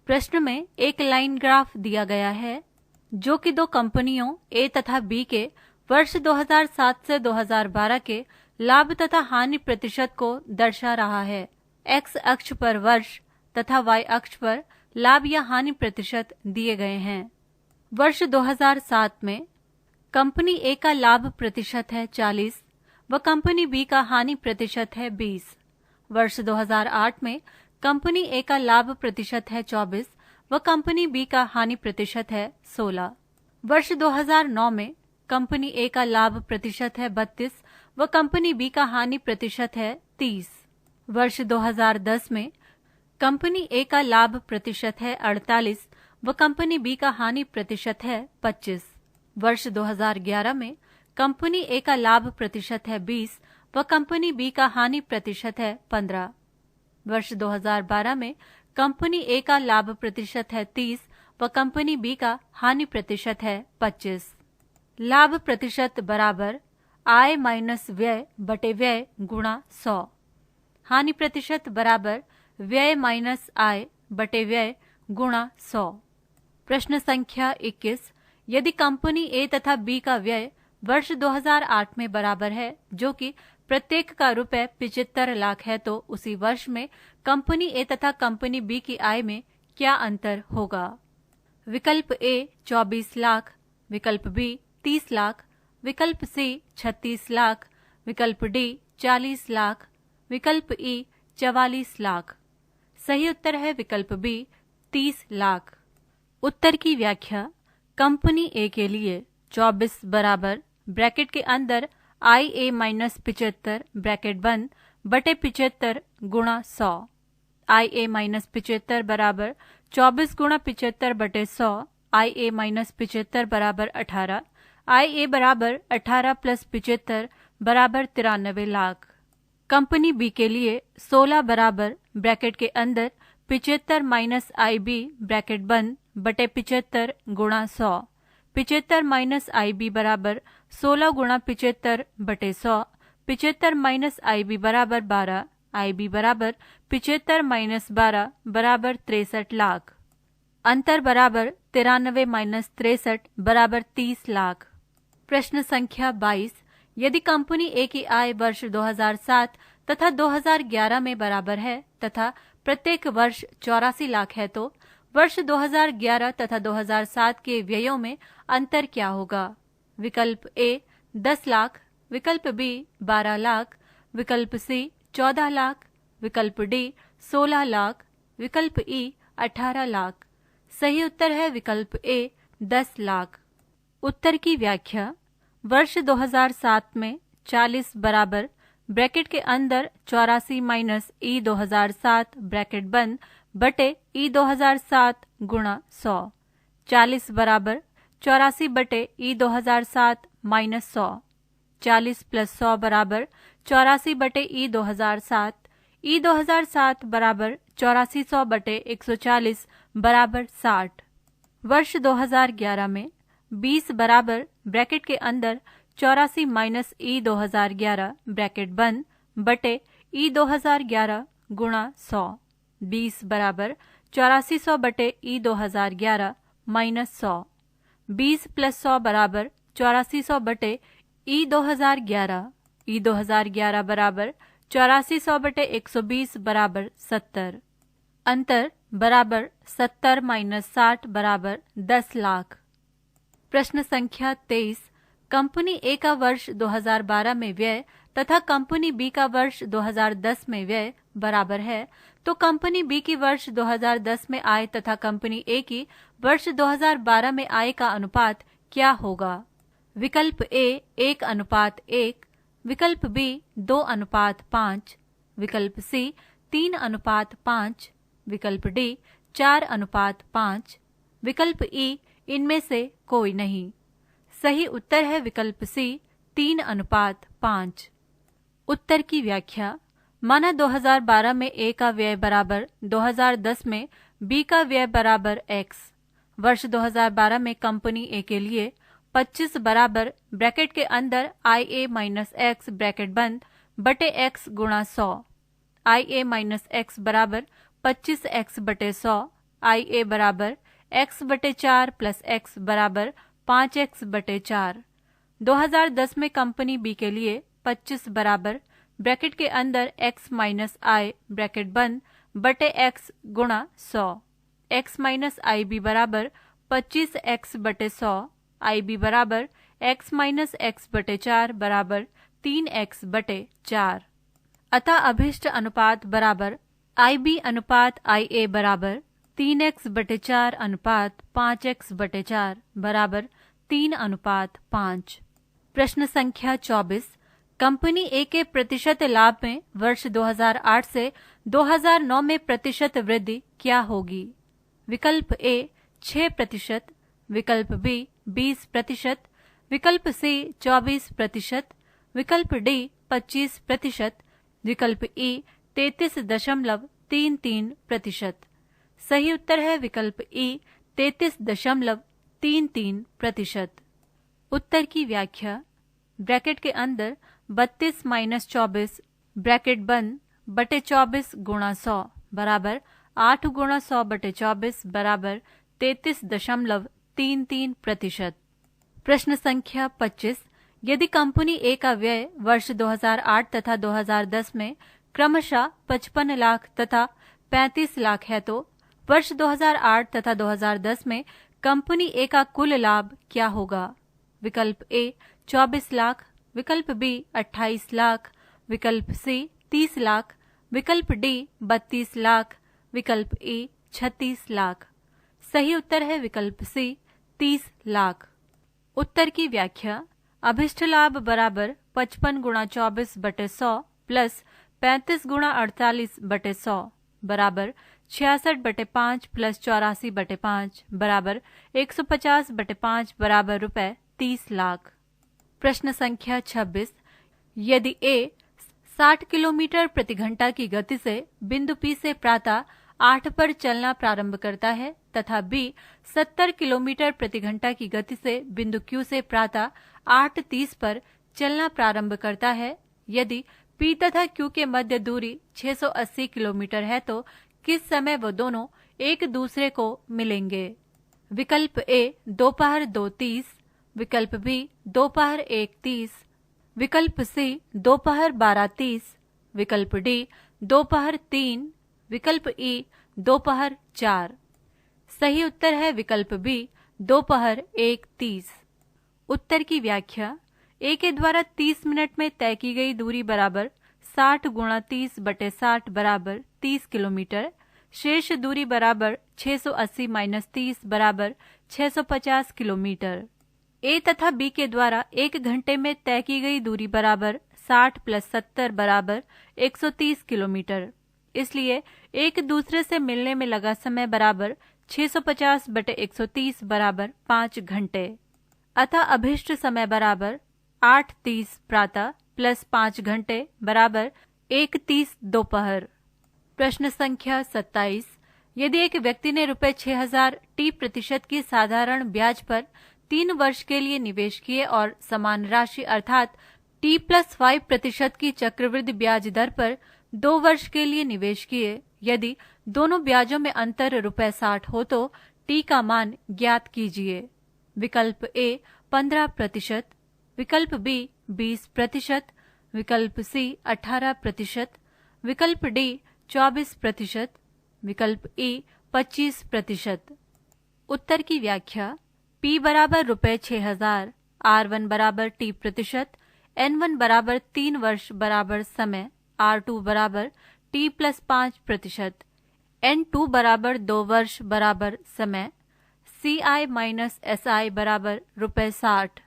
प्रश्न में एक लाइन ग्राफ दिया गया है जो कि दो कंपनियों ए तथा बी के वर्ष 2007 से 2012 के लाभ तथा हानि प्रतिशत को दर्शा रहा है। एक्स अक्ष पर वर्ष तथा वाई अक्ष पर लाभ या हानि प्रतिशत दिए गए हैं। वर्ष 2007 में कंपनी ए का लाभ प्रतिशत है 40 व कंपनी बी का हानि प्रतिशत है 20। वर्ष 2008 में कंपनी ए का लाभ प्रतिशत है 24 व कंपनी बी का हानि प्रतिशत है 16। वर्ष 2009 में कंपनी ए का लाभ प्रतिशत है 32 व कंपनी बी का हानि प्रतिशत है 30। वर्ष 2010 में कंपनी ए का लाभ प्रतिशत है 48 व कंपनी बी का हानि प्रतिशत है 25। वर्ष 2011 में कंपनी ए का लाभ प्रतिशत है 20 व कंपनी बी का हानि प्रतिशत है 15। वर्ष 2012 में कंपनी ए का लाभ प्रतिशत है 30 व कंपनी बी का हानि प्रतिशत है 25। लाभ प्रतिशत बराबर आय माइनस व्यय बटे व्यय गुणा 100। हानि प्रतिशत बराबर व्यय माइनस आय बटे व्यय गुणा 100। प्रश्न संख्या 21, यदि कंपनी ए तथा बी का व्यय वर्ष 2008 में बराबर है, जो कि प्रत्येक का ₹75 लाख है, तो उसी वर्ष में कंपनी ए तथा कंपनी बी की आय में क्या अंतर होगा? विकल्प ए 24 लाख, विकल्प बी 30 लाख, विकल्प सी 36 लाख, विकल्प डी 40 लाख, विकल्प ई 44 लाख। सही उत्तर है विकल्प बी 30 लाख। उत्तर की व्याख्या, कंपनी ए के लिए 24 बराबर ब्रैकेट के अंदर IA माइनस 75 ब्रैकेट बंद बटे 75 गुणा 100। IA माइनस 75 बराबर 24 गुणा 75 बटे 100। IA माइनस 75 बराबर 18। IA बराबर 18 प्लस 75 बराबर 93 लाख। कंपनी बी के लिए 16 बराबर ब्रैकेट के अंदर 75 माइनस IB ब्रैकेट बंद बटे 75 गुणा 100। 75 माइनस IB बराबर 16 गुणा 75 बटे 100। 75 माइनस IB बराबर 12। IB बराबर 75 माइनस 12 बराबर 63 लाख। अंतर बराबर 93 माइनस 63 बराबर 30 लाख। प्रश्न संख्या 22। यदि कंपनी ए की आय वर्ष 2007 तथा 2011 में बराबर है तथा प्रत्येक वर्ष 84 लाख है तो वर्ष 2011 तथा 2007 के व्ययों में अंतर क्या होगा? विकल्प ए 10 लाख, विकल्प बी 12 लाख, विकल्प सी 14 लाख, विकल्प डी 16 लाख, विकल्प ई 18 लाख। सही उत्तर है विकल्प ए 10 लाख। उत्तर की व्याख्या। वर्ष 2007 में 40 बराबर ब्रैकेट के अंदर 84 माइनस ई 2007 ब्रैकेट बंद बटे ई 2007 गुणा 100। 40 बराबर 84 बटे ई 2007 माइनस 100। 40 प्लस 100 बराबर 84 बटे ई 2007। ई 2007 बराबर 8400 बटे 140 बराबर 60। वर्ष 2011 में 20 बराबर ब्रैकेट के अंदर 84 माइनस ई 2011 ब्रैकेट बंद बटे ई 2011 गुणा 100। 20 बराबर 8400 बटे ई 2011 माइनस 100। 20 प्लस 100 बराबर 8400 बटे ई 2011। ई 2011 बराबर 8400 बटे 120 बराबर 70। अंतर बराबर 70 माइनस 60 बराबर 10 लाख। प्रश्न संख्या 23। कंपनी ए का वर्ष 2012 में व्यय तथा कंपनी बी का वर्ष 2010 में व्यय बराबर है तो कंपनी बी की वर्ष 2010 में आय तथा कंपनी ए की वर्ष 2012 में आय का अनुपात क्या होगा? विकल्प ए 1:1, विकल्प बी 2:5, विकल्प सी 3:5, विकल्प डी 4:5, विकल्प ई इनमें से कोई नहीं। सही उत्तर है विकल्प सी 3:5। उत्तर की व्याख्या। माना 2012 में ए का व्यय बराबर 2010 में बी का व्यय बराबर x। वर्ष 2012 में कंपनी ए के लिए 25 बराबर ब्रैकेट के अंदर IA माइनस x ब्रैकेट बंद बटे x गुणा 100। IA माइनस x बराबर 25x बटे 100। IA बराबर x बटे 4 प्लस x बराबर 5x बटे 4। 2010 में कंपनी बी के लिए 25 बराबर ब्रैकेट के अंदर x माइनस I ब्रैकेट बंद बटे x गुणा 100। x माइनस IB बराबर 25x बटे 100। IB बराबर x माइनस x बटे 4 बराबर 3x बटे 4। अतः अभिष्ट अनुपात बराबर IB अनुपात IA बराबर 3x बटे 4 अनुपात 5x बटे 4 बराबर 3:5। प्रश्न संख्या 24। कंपनी ए के प्रतिशत लाभ में वर्ष 2008 से 2009 में प्रतिशत वृद्धि क्या होगी? विकल्प ए 6%, विकल्प बी 20%, विकल्प सी 24%, विकल्प डी 25%, विकल्प ई 33.33%। सही उत्तर है विकल्प ई 33.33%। उत्तर की व्याख्या। ब्रैकेट के अंदर 32 माइनस 24 ब्रैकेट बंद बटे 24 गुणा 100 बराबर 8 गुणा 100 बटे 24 बराबर 33.33%। प्रश्न संख्या 25। यदि कंपनी ए का व्यय वर्ष 2008 तथा 2010 में क्रमशः 55 लाख तथा 35 लाख है तो वर्ष 2008 तथा 2010 में कंपनी ए का कुल लाभ क्या होगा? विकल्प ए 24 लाख, विकल्प बी 28 लाख, विकल्प सी 30 लाख, विकल्प डी 32 लाख, विकल्प ई 36 लाख। सही उत्तर है विकल्प सी 30 लाख। उत्तर की व्याख्या। अभिष्ट लाभ बराबर 55 गुणा 24/100 प्लस 35 गुणा 48/100 बराबर 66/5 प्लस 84/5 बराबर 150/5 बराबर रुपए 30 लाख। प्रश्न संख्या 26। यदि A 60 किलोमीटर प्रति घंटा की गति से बिंदु P से प्रातः 8 पर चलना प्रारंभ करता है तथा B 70 किलोमीटर प्रति घंटा की गति से बिंदु Q से प्रातः 8:30 पर चलना प्रारंभ करता है, यदि P तथा Q के मध्य दूरी 680 किलोमीटर है तो किस समय वो दोनों एक दूसरे को मिलेंगे? विकल्प A दोपहर 2:30, विकल्प B दोपहर 1:30, विकल्प C दोपहर 12:30, विकल्प D दोपहर 3, विकल्प E दोपहर 4। सही उत्तर है विकल्प B दोपहर 1:30। उत्तर की व्याख्या। A के द्वारा 30 मिनट में तय की गई दूरी बराबर 60 गुणा 30/60 बराबर 30 किलोमीटर। शेष दूरी बराबर 680 माइनस 30 बराबर 650 किलोमीटर। A तथा B के द्वारा 1 घंटे में तय की गई दूरी बराबर 60 प्लस 70 बराबर 130 किलोमीटर। इसलिए एक दूसरे से मिलने में लगा समय बराबर 650/130 बराबर 5 घंटे। अतः अभिष्ट समय बराबर 8:30 प्रातः प्लस 5 घंटे बराबर 1:30 दोपहर। प्रश्न संख्या 27। यदि एक व्यक्ति ने रुपए 6000 T% की साधारण ब्याज पर 3 वर्ष के लिए निवेश किए और समान राशि अर्थात T+5% की चक्रवृद्धि ब्याज दर पर 2 वर्ष के लिए निवेश किए, यदि दोनों ब्याजों में अंतर रुपए 60 हो तो T का मान ज्ञात कीजिए। विकल्प A 15%, विकल्प B 20%, विकल्प C 18%, विकल्प D 24%, विकल्प E 25%। उत्तर की व्याख्या। P बराबर रुपए 6000, R1 बराबर T%, N1 बराबर 3 वर्ष बराबर समय, R2 बराबर T+5%, N2 बराबर 2 वर्ष बराबर समय, CI माइनस SI बराबर रुपए 60।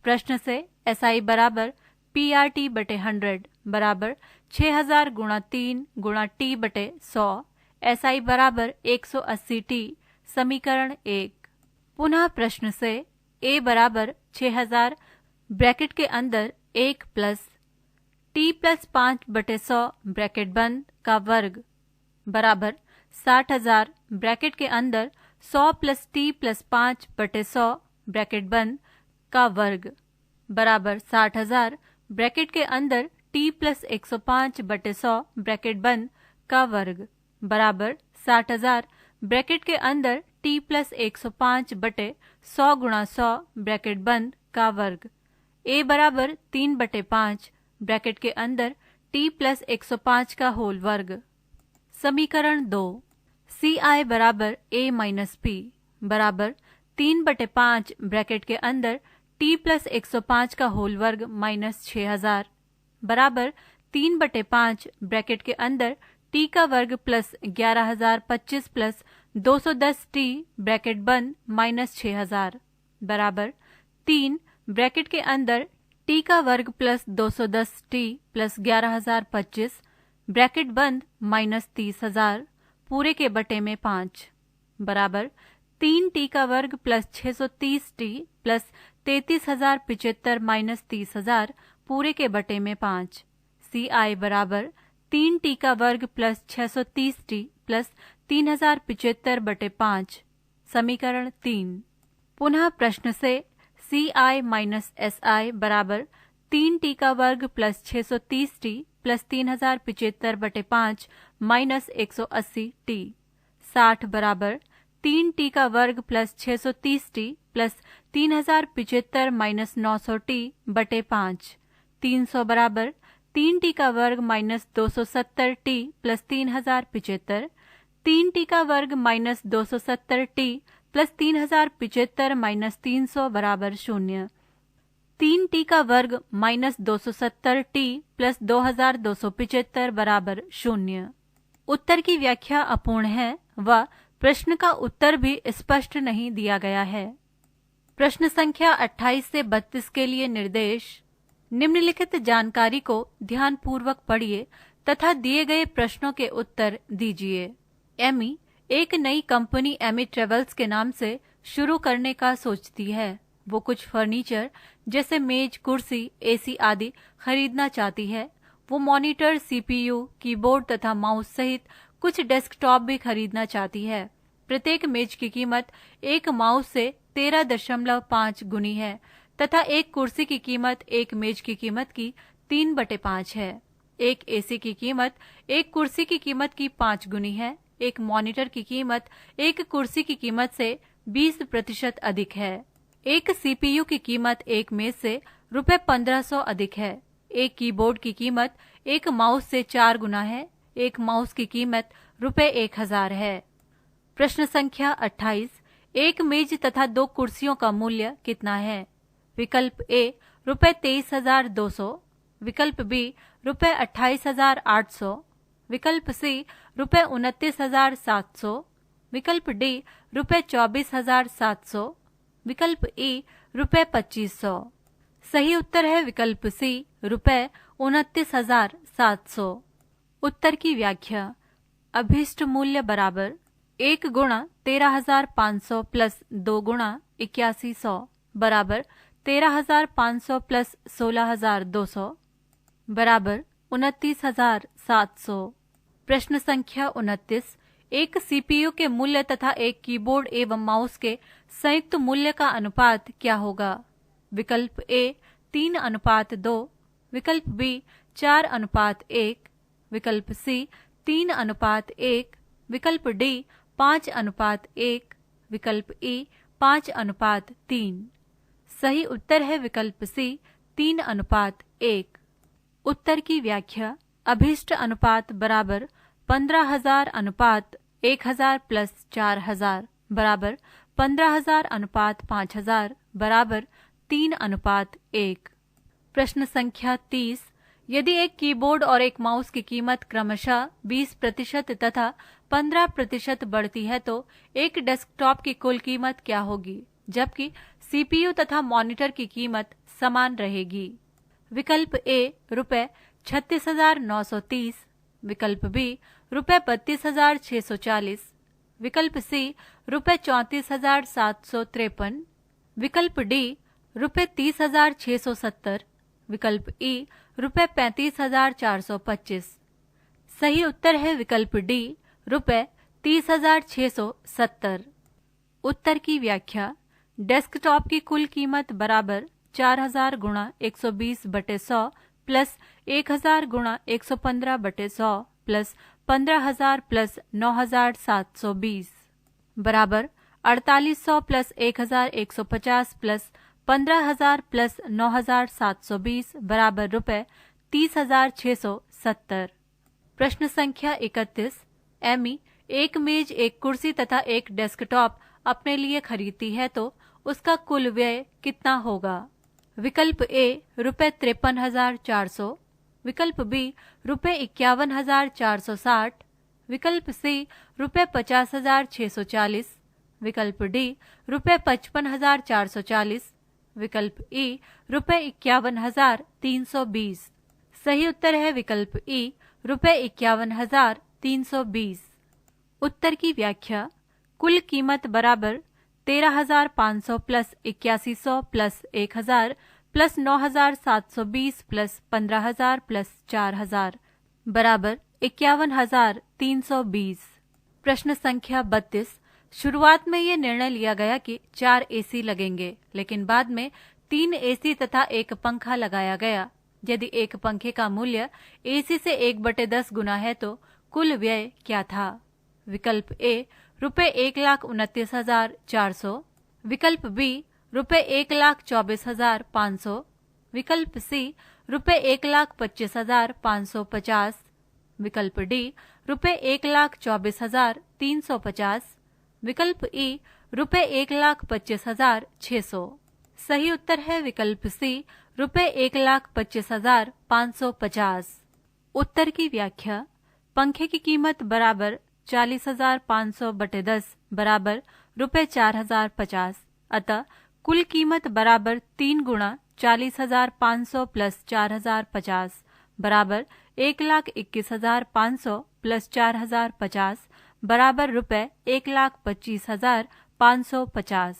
प्रश्न से SI बराबर PRT/100 बराबर 6000 गुणा 3 गुणा T/100, SI बराबर 180T। समीकरण 1। पुनः प्रश्न से A बराबर 6000 ब्रैकेट के अंदर 1 प्लस T+5/100 ब्रैकेट बंद का वर्ग बराबर 60,000 ब्रैकेट के अंदर 100 प्लस T+5/100 ब्रैकेट बंद का वर्ग बराबर 60,000 ब्रैकेट के अंदर T+105/100 ब्रैकेट बंद का वर्ग बराबर 60,000 ब्रैकेट के अंदर T+105/100 गुणा 100 ब्रैकेट बंद का वर्ग। A बराबर 3/5 ब्रैकेट के अंदर T+105 का होल वर्ग। समीकरण 2। CI बराबर A माइनस P बराबर 3/5 ब्रैकेट के अंदर T+105 का होल वर्ग माइनस 6000 बराबर 3/5 ब्रैकेट के अंदर T का वर्ग प्लस 11025 प्लस 210T ब्रैकेट बंद माइनस 6000 बराबर 3 ब्रैकेट के अंदर T का वर्ग प्लस 210T प्लस 11025 ब्रैकेट बंद माइनस 30,000 पूरे के बटे में 5 बराबर 3T का वर्ग प्लस 630T प्लस 33,075 माइनस 30,000 पूरे के बटे में 5। CI बराबर 3T का वर्ग प्लस 630T प्लस 3075 बटे 5। समीकरण 3। पुनः प्रश्न से CI माइनस SI बराबर 3T का वर्ग प्लस 630T प्लस 3075 बटे 5 माइनस 180T 60 बराबर 3T का वर्ग plus 630T plus 3075 minus 900T बटे 5। 300 बराबर 3T का वर्ग माइनस 270T प्लस 3075, 3T का वर्ग माइनस 270T प्लस 3075 माइनस 300 बराबर 0। 3T का वर्ग माइनस 270T प्लस 2275 बराबर 0। उत्तर की व्याख्या अपूर्ण है व प्रश्न का उत्तर भी स्पष्ट नहीं दिया गया है। प्रश्न संख्या 28 से 32 के लिए निर्देश। निम्नलिखित जानकारी को ध्यानपूर्वक पढ़िए तथा दिए गए प्रश्नों के उत्तर दीजिए। एमी एक नई कंपनी एमी ट्रेवल्स के नाम से शुरू करने का सोचती है। वो कुछ फर्नीचर जैसे मेज, कुर्सी, एसी आदि खरीदना चाहती है। वो मॉनिटर, सीपीयू, कीबोर्ड तथा माउस सहित कुछ डेस्कटॉप भी खरीदना चाहती है। प्रत्येक मेज की कीमत एक माउस से 13.5 गुनी है तथा एक कुर्सी की कीमत एक मेज की कीमत की 3/5 है। एक एसी की कीमत एक कुर्सी की कीमत की 5 गुनी है। एक मॉनिटर की कीमत एक कुर्सी की कीमत से 20% अधिक है। एक सीपीयू की कीमत एक मेज से ₹1500 अधिक है। एक कीबोर्ड की कीमत एक माउस से 4 गुना है। एक माउस की कीमत ₹1000 है। प्रश्न संख्या 28, एक मेज तथा 2 कुर्सियों का मूल्य कितना है? विकल्प ए ₹23,200, विकल्प बी ₹28,800, विकल्प सी ₹29,700, विकल्प डी ₹24,700, विकल्प ई ₹2500। सही उत्तर है विकल्प सी ₹29,700। उत्तर की व्याख्या। अभीष्ट मूल्य बराबर 1 गुणा 13,500 प्लस 2 गुणा 8100 बराबर 13,500 प्लस 16,200 बराबर 29,700। प्रश्न संख्या 29, एक सीपीयू के मूल्य तथा एक कीबोर्ड एवं माउस के संयुक्त मूल्य का अनुपात क्या होगा? विकल्प ए 3:2, विकल्प बी 4:1, विकल्प सी 3:1, विकल्प डी 5:1, विकल्प ई 5:3। सही उत्तर है विकल्प सी 3:1। उत्तर की व्याख्या। अभीष्ट अनुपात बराबर 15,000 अनुपात 1,000 प्लस 4,000 बराबर 15,000 अनुपात 5,000 बराबर 3:1। प्रश्न संख्या 30, यदि एक कीबोर्ड और एक माउस की कीमत क्रमशः 20% तथा 15% बढ़ती है तो एक डेस्कटॉप की कुल कीमत क्या होगी, जबकि सीपीयू तथा मॉनिटर की कीमत समान रहेगी? विकल्प ए ₹36,930, विकल्प बी ₹32,640, विकल्प सी ₹34,753, विकल्प डी ₹30,670, विकल्प ई ₹35,425। सही उत्तर है विकल्प डी ₹30,670। उत्तर की व्याख्या। डेस्कटॉप की कुल कीमत बराबर 4,000 गुणा 120/100 प्लस 1,000 गुणा 115/100 प्लस 15,000 प्लस 9,720 बराबर 4,800 प्लस 1,150 प्लस 15,000 प्लस 9,720 बराबर ₹30,670। प्रश्न संख्या 31, एमी एक मेज, एक कुर्सी तथा एक डेस्कटॉप अपने लिए खरीदती है तो उसका कुल व्यय कितना होगा? विकल्प ए ₹53,400, विकल्प बी ₹51,460, विकल्प सी ₹50,640, विकल्प डी ₹55,440, विकल्प ई ₹51,320। सही उत्तर है विकल्प ई ₹51,320। उत्तर की व्याख्या। कुल कीमत बराबर 13,500 plus 8100 plus 1,000 plus 9,720 plus 15,000 plus 4,000 बराबर 51,320। प्रश्न संख्या 32, शुरुआत में ये निर्णय लिया गया कि 4 एसी लगेंगे, लेकिन बाद में 3 एसी तथा एक पंखा लगाया गया। यदि एक पंखे का मूल्य एसी से 1/10 गुना है तो कुल व्यय क्या था? विकल्प ए ₹1,29,400, विकल्प बी ₹1,24,500, विकल्प सी ₹1,25,550, विकल्प डी ₹1,24,350, विकल्प ई ₹1,25,600। सही उत्तर है विकल्प सी ₹1,25,550। उत्तर की व्याख्या। पंखे की कीमत बराबर 40,500/10 बराबर ₹4,050, अतः कुल कीमत बराबर 3 गुणा 40,500 प्लस 4,050 बराबर 1,21,500 प्लस 4,050 बराबर रुपए 1,25,550।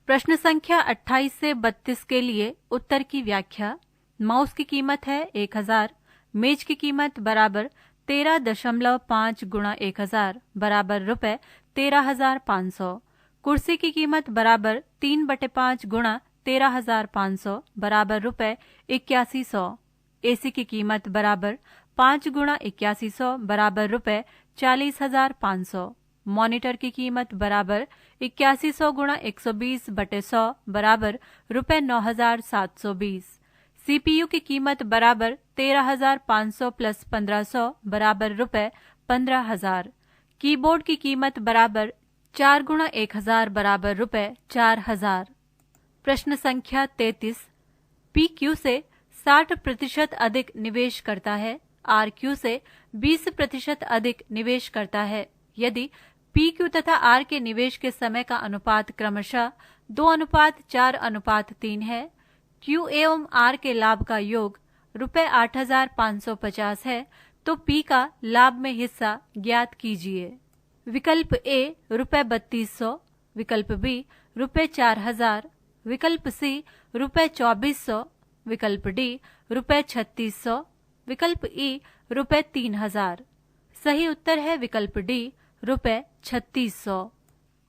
प्रश्न संख्या 28 से 32 के लिए उत्तर की व्याख्या। माउस की कीमत है 1,000, मेज की कीमत बराबर 13.5 गुणा 1,000 बराबर रुपए 13,500। कुर्सी की कीमत बराबर 3/5 गुणा 13,500 बराबर रुपए 8100। एसी की कीमत बराबर 5 गुणा 8100 बराबर रुपए 40,500। मॉनिटर की कीमत बराबर 8100 गुणा 120/100 बराबर रुपए 9,720। सीपीयू की कीमत बराबर 13,500 प्लस 1,500 बराबर रुपए 15,000। कीबोर्ड की कीमत बराबर 4 गुणा 1,000 बराबर रुपए 4,000। प्रश्न संख्या 33। पीक्यू से 60% अधिक निवेश करता है, आरक्यू से 20% अधिक निवेश करता है। यदि पीक्यू तथा आर के निवेश के समय का अनुपात क्रमशः 2:4:3 है, क्यू एवं आर के लाभ का योग रुपए 8,550 है, तो पी का लाभ में हिस्सा ज्ञात कीजिए। विकल्प ए रुपए 3,200, विकल्प बी रुपए 4,000, विकल्प सी रुपए 2,400, विकल्प डी रुपए 3,600, विकल्प ई रुपए 3,000। सही उत्तर है विकल्प डी रुपए 3,600।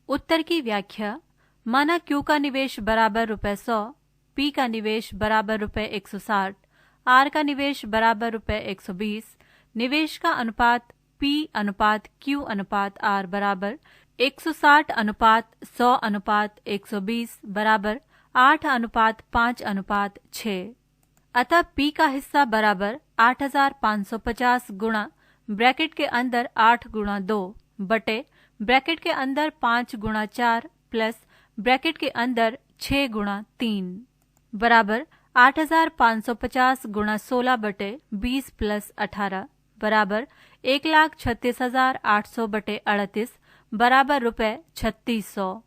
उत्तर की व्याख्या। माना क्यू का निवेश बराबर रुपए 100, पी का निवेश बराबर रुपए 160, आर का निवेश बराबर रुपए 120। निवेश का अनुपात पी अनुपात क्यू अनुपात आर बराबर 160:100:120 बराबर 8:5:6। अतः पी का हिस्सा बराबर 8,550 गुणा ब्रैकेट के अंदर 8 गुणा 2 बटे ब्रैकेट के अंदर 5 गुणा 4 प्लस ब्रैकेट के अंदर 6 गुणा 3 बराबर 8,550 गुणा 16 बटे 20 प्लस 18 बराबर 1,36,800 बटे 38 बराबर रुपए 3,600।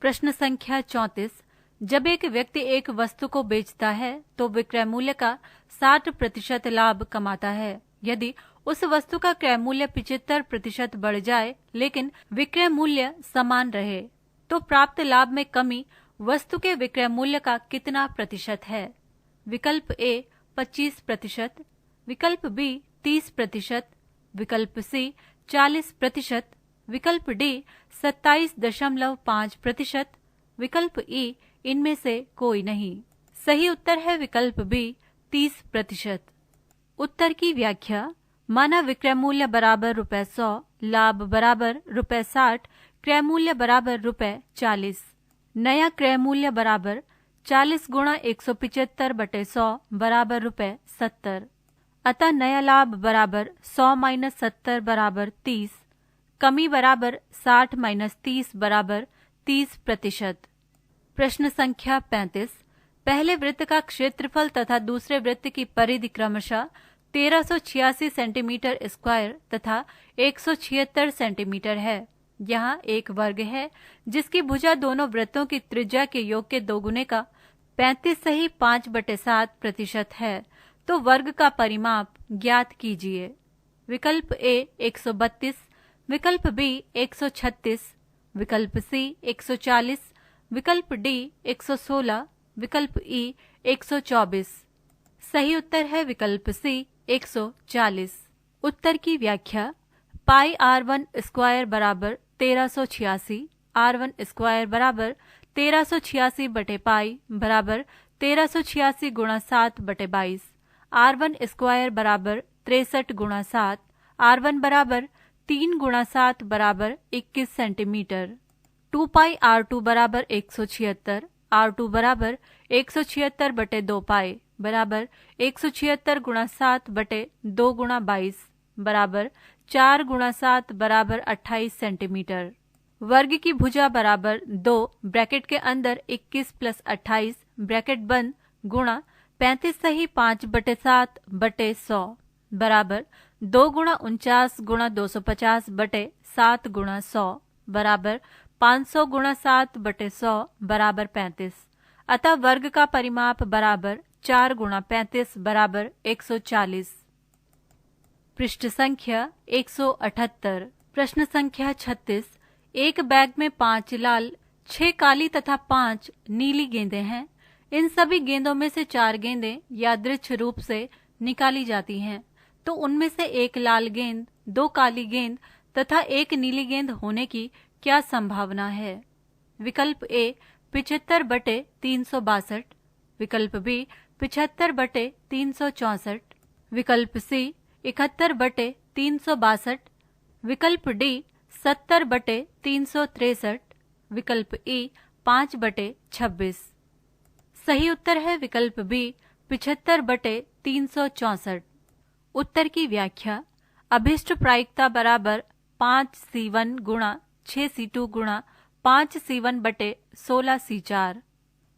प्रश्न संख्या 34। जब एक व्यक्ति एक वस्तु को बेचता है तो विक्रय मूल्य का 60% लाभ कमाता है। यदि उस वस्तु का क्रय मूल्य 75% बढ़ जाए लेकिन विक्रय मूल्य समान रहे, तो प्राप्त लाभ में कमी वस्तु के विक्रय मूल्य का कितना प्रतिशत है? विकल्प ए 25%, विकल्प बी 30%, विकल्प सी 40%, विकल्प डी 27.5%, विकल्प ई इनमें से कोई नहीं। सही उत्तर है विकल्प बी 30%। उत्तर की व्याख्या। माना विक्रय मूल्य बराबर रुपए 100, लाभ बराबर रुपए 60, क्रय मूल्य बराबर रुपए 40। नया क्रय मूल्य बराबर 40 गुणा 175/100 बराबर रुपए 70। अतः नया लाभ बराबर 100 - 70 बराबर 30। कमी बराबर 60 - 30 बराबर 30%। प्रश्न संख्या 35। पहले वृत्त का क्षेत्रफल तथा दूसरे वृत्त की परिधि क्रमशः 1386 सेंटीमीटर स्क्वायर तथा 176 सेंटीमीटर है। यहाँ एक वर्ग है जिसकी भुजा दोनों वृत्तों की त्रिज्या के योग के दोगुने का 35.5% है, तो वर्ग का परिमाप ज्ञात कीजिए। विकल्प ए 132, विकल्प बी 136, विकल्प सी 140, विकल्प डी 116, विकल्प ई 124। सही उत्तर है विकल्प सी 140। उत्तर की व्याख्या। पाई r1 स्क्वायर बराबर 1386, r1 स्क्वायर बराबर 1386 बटे पाई बराबर 1386 गुणा 7 बटे 22। r1 स्क्वायर बराबर 63 गुणा 7, r1 बराबर 3 गुणा 7 बराबर 21 सेंटीमीटर। 2 पाई r2 बराबर 176, r2 बराबर 176 बटे 2 पाई बराबर 176 गुणा 7 बटे 2 गुणा 22 बराबर 4 गुणा 7 बराबर 28 सेंटीमीटर। वर्ग की भुजा बराबर 2 ब्रैकेट के अंदर 21 प्लस 28 ब्रैकेट बंद गुणा 35 सही 5 बटे 7 बटे 100 बराबर 2 गुणा 49 गुणा 250 बटे 7 गुणा 100 बराबर 500 गुणा 7 बटे 100 बराबर 35। अतः वर्ग का परिमाप बराबर 4 गुणा 35 बराबर 140। पृष्ठ संख्या 178। प्रश्न संख्या 36। एक बैग में 5 लाल, 6 काली तथा 5 नीली गेंदें हैं। इन सभी गेंदों में से 4 गेंदें यादृच्छ रूप से निकाली जाती हैं, तो उनमें से एक लाल गेंद, 2 काली गेंद तथा 1 नीली गेंद होने की क्या संभावना है? विकल्प ए 75/362, विकल्प बी 75/364, विकल्प सी 71/362, विकल्प डी 70/363, विकल्प ई 5/26। सही उत्तर है विकल्प बी 75/364। उत्तर की व्याख्या। अभिष्ट प्रायिकता बराबर 5C1 गुणा 6C2 गुणा 5C1/16C4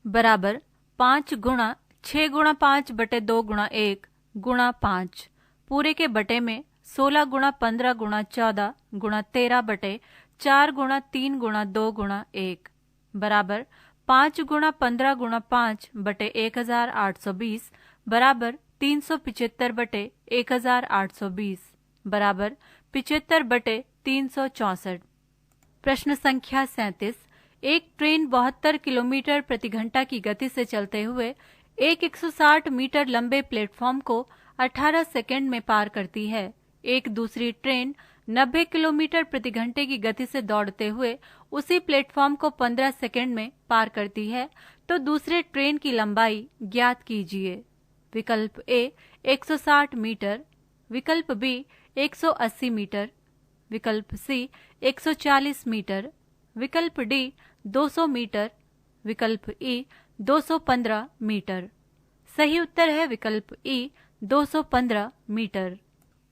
बराबर 5 गुणा 6 गुणा 5/2 गुणा 1 गुणा 5 पूरे के बटे में 16 गुणा 15 गुणा 14 गुणा 13/4 गुणा 3 गुणा 2 गुणा 1 बराबर 5 गुणा 15 गुणा 5/1820 बराबर 375/1820 बराबर 75/364। प्रश्न संख्या 37। एक ट्रेन 72 किलोमीटर प्रति घंटा की गति से चलते हुए एक 160 मीटर लंबे प्लेटफॉर्म को 18 सेकंड में पार करती है। एक दूसरी ट्रेन 90 किलोमीटर प्रति घंटे की गति से दौड़ते हुए उसी प्लेटफॉर्म को 15 सेकंड में पार करती है, तो दूसरे ट्रेन की लंबाई ज्ञात कीजिए। विकल्प ए 160 मीटर, विकल्प बी 180 मीटर, विकल्प सी 140 मीटर, विकल्प डी 200 मीटर, विकल्प ई 215 मीटर। सही उत्तर है विकल्प ई 215 मीटर।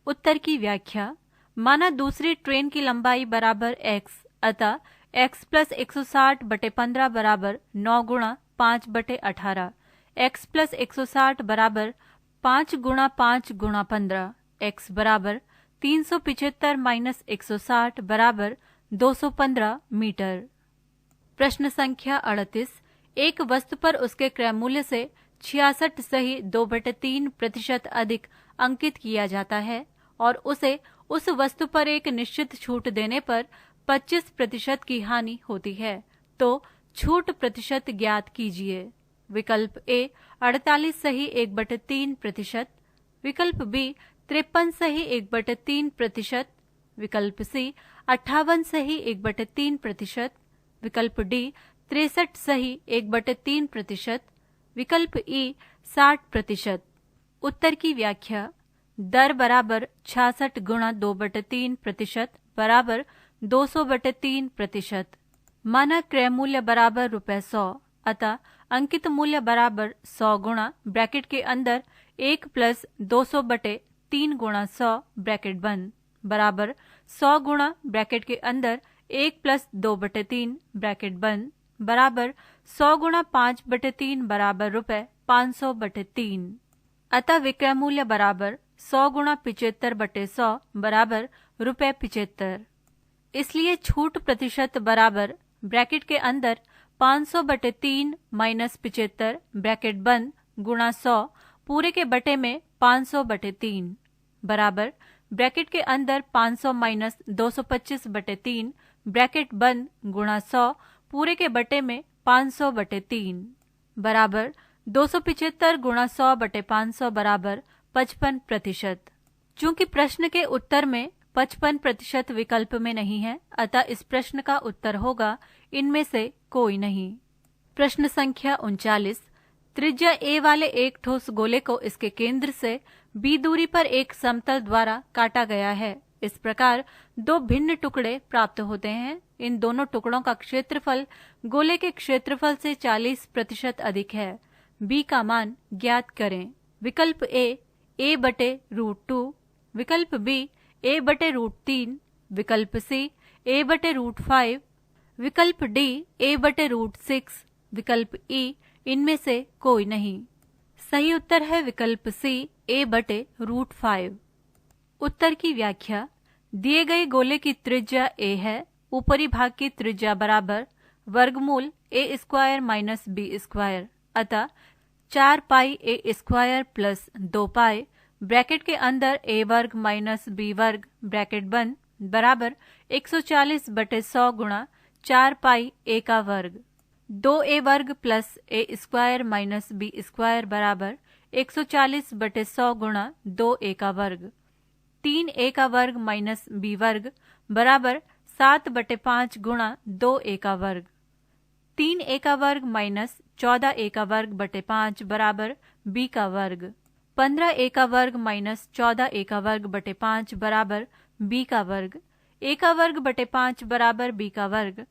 उत्तर की व्याख्या। माना दूसरी ट्रेन की लंबाई बराबर x, अतः x प्लस 160/15 बराबर 9 गुणा 5/18, x प्लस 160 बराबर 5 गुणा 5 गुणा 15, x बराबर 375 माइनस 160 बराबर 215 मीटर। प्रश्न संख्या 38। एक वस्तु पर उसके क्रय मूल्य से 66 सही 2/3% अधिक अंकित किया जाता है और उसे उस वस्तु पर एक निश्चित छूट देने पर 25% की हानि होती है, तो छूट प्रतिशत ज्ञात कीजिए। विकल्प ए 48 सही 1/3%, विकल्प बी 53 सही 1/3%, विकल्प सी 58 सही 1/3%, विकल्प डी 63 सही 1/3%, विकल्प ई 60%। उत्तर की व्याख्या। दर बराबर 66 गुणा 2/3% बराबर 200/3%। माना क्रय मूल्य बराबर ₹100, अतः अंकित मूल्य बराबर 100 गुणा ब्रैकेट के अंदर 1 प्लस 200/3 गुणा 100 ब्रैकेट बंद बराबर 100 गुणा ब्रैकेट के अंदर 1 प्लस 2/3 ब्रैकेट बंद बराबर 100 गुणा 5/3 बराबर ₹500/3। अतः विक्रय मूल्य बराबर 100 गुणा 75/100 बराबर ₹75। इसलिए छूट प्रतिशत बराबर ब्रैकेट के अंदर 500/3 माइनस 75 ब्रैकेट बंद गुणा 100 पूरे के बटे में 500/3 बराबर ब्रैकेट के अंदर 500 माइनस 225/3 ब्रैकेट बंद गुणा 100 पूरे के बटे में 500/3 बराबर 275 गुणा 100/500 बराबर 55%। चूंकि प्रश्न के उत्तर में 55% विकल्प में नहीं है, अतः इस प्रश्न का उत्तर होगा इनमें से कोई नहीं। प्रश्न संख्या 39। त्रिज्या a वाले एक ठोस गोले को इसके केंद्र से b दूरी पर एक समतल द्वारा काटा गया है। इस प्रकार दो भिन्न टुकड़े प्राप्त होते हैं। इन दोनों टुकड़ों का क्षेत्रफल गोले के क्षेत्रफल से 40% अधिक है। b का मान ज्ञात करें। विकल्प a/√2, विकल्प b a/√3, विकल्प c a/√5, विकल्प d a/√6, विकल्प e इनमें से कोई नहीं। सही उत्तर है विकल्प c a/√5। उत्तर की व्याख्या। दिए गए गोले की त्रिज्या a है। ऊपरी भाग की त्रिज्या बराबर वर्गमूल ए स्क्वायर माइनस बी स्क्वायर। अतः 4 पाई ए स्क्वायर प्लस 2 पाई ब्रैकेट के अंदर ए वर्ग माइनस बी वर्ग ब्रैकेट बंद बराबर 140/100 गुणा 4 पाई ए का वर्ग। 2a वर्ग प्लस ए स्क्वायर माइनस बी स्क्वायर बराबर 140/100 गुणा 2a का वर्ग। 3a का वर्ग माइनस बी वर्ग बराबर 7/5 गुणा 2a का वर्ग। 3a का वर्ग माइनस 14a का वर्ग बटे 5 बराबर b का वर्ग। 15a का वर्ग माइनस 14a का वर्ग बटे 5 बराबर b का वर्ग। a का वर्ग बटे 5 बराबर b का वर्ग।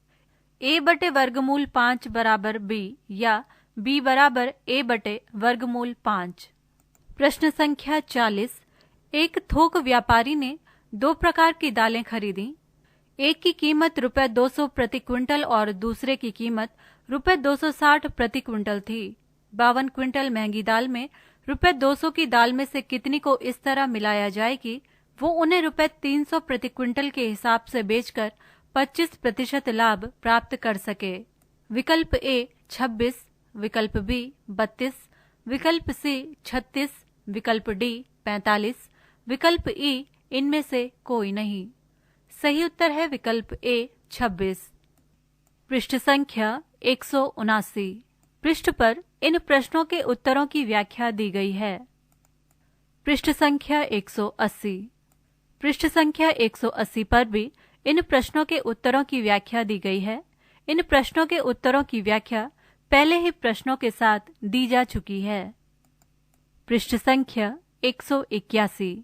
a बटे वर्गमूल 5 बराबर b या b बराबर a बटे वर्गमूल 5। प्रश्न संख्या 40। एक थोक व्यापारी ने 2 प्रकार की दालें खरीदी। एक की कीमत ₹200 प्रति क्विंटल और दूसरे की कीमत ₹260 प्रति क्विंटल थी। 52 क्विंटल महंगी दाल में ₹200 की दाल में से कितनी को इस तरह मिलाया जाए कि वो उन्हें ₹300 प्रति क्विंटल के हिसाब से बेचकर 25% लाभ प्राप्त कर सके। विकल्प ए 26, विकल्प बी 32, विकल्प सी 36, विकल्प डी 45, विकल्प ई इनमें से कोई नहीं। सही उत्तर है विकल्प ए 26। पृष्ठ संख्या 179। पृष्ठ पर इन प्रश्नों के उत्तरों की व्याख्या दी गई है। पृष्ठ संख्या 180। पृष्ठ संख्या 180 पर भी इन प्रश्नों के उत्तरों की व्याख्या दी गई है। इन प्रश्नों के उत्तरों की व्याख्या पहले ही प्रश्नों के साथ दी जा चुकी है। पृष्ठ संख्या 181।